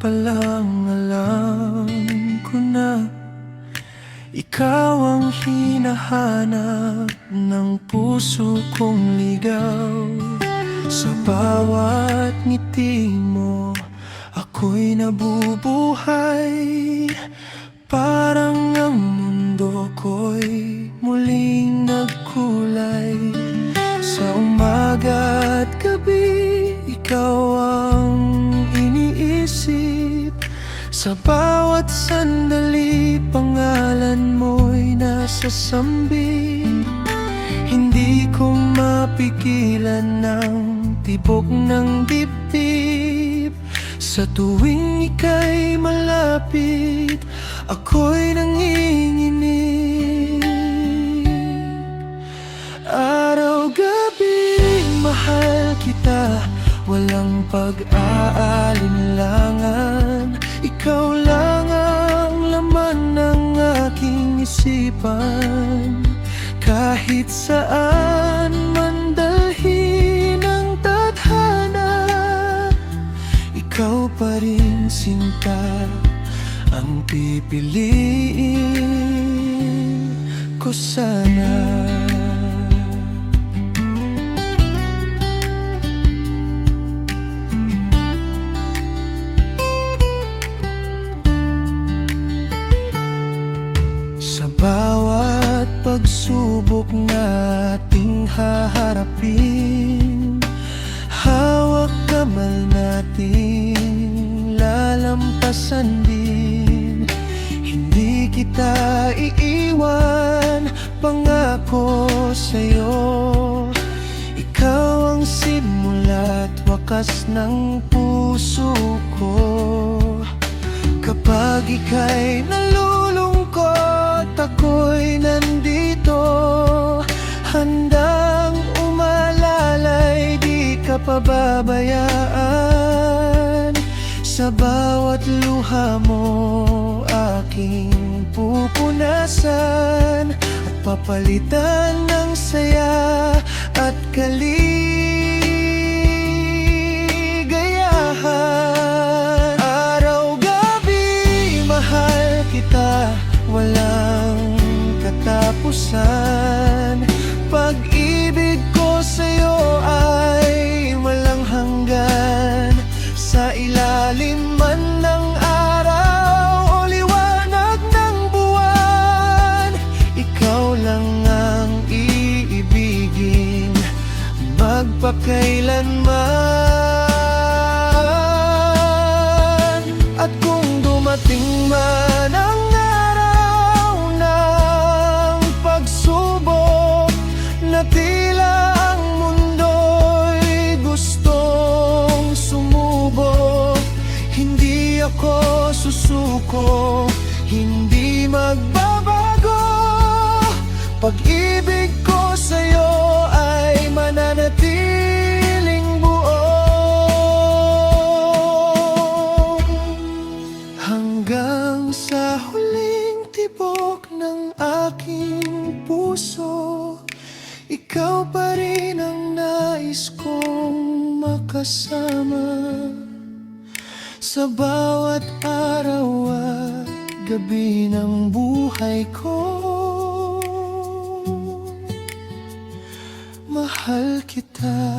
pa lang alam ko na ikaw ang hinahanap ng puso kong ligaw. Sa bawat ngiti mo, ako'y nabubuhay. Parang ang mundo ko'y muling nagkulay. Sa umaga at gabi, ikaw ang iniisip. Sa bawat sandali, pangalan mo'y nasasambit. Hindi ko mapigilan ng tibok ng dibdib. Sa tuwing ika'y malapit, ako'y nanginginig. Araw-gabi, mahal kita, walang pag-aalinlangan. Ikaw lang ang laman ng aking isipan. Kahit saan man dalhin ang tadhana, ikaw pa rin sinta ang pipiliin ko sana. Sa bawat pagsubok nating haharapin, hawak kamay natin lalampasan din. Hindi kita iiwan, pangako sa'yo. Ikaw ang simula't wakas ng puso ko. Kapag ika'y nalulungkot, ako'y nandito, handang umalalay, di ka pababayaan. Sa bawat luha mo, aking pupunasan at papalitan ng saya at kaligayahan. Araw-gabi, mahal kita, walang katapusan. Pag-ibig ko sa'yo ay walang hanggan. Sa ilalim man ng araw o liwanag ng buwan, ikaw lang ang iibigin magpakailanman. At kung dumating man ang na tila ang mundo'y gustong sumubok, hindi ako susuko, hindi magbabago. Pag-ibig ko sa'yo ay mananatiling buo hanggang sa huling tibok ng aking puso. Ikaw pa rin ang nais kong makasama sa bawat araw at gabi ng buhay ko. Mahal kita.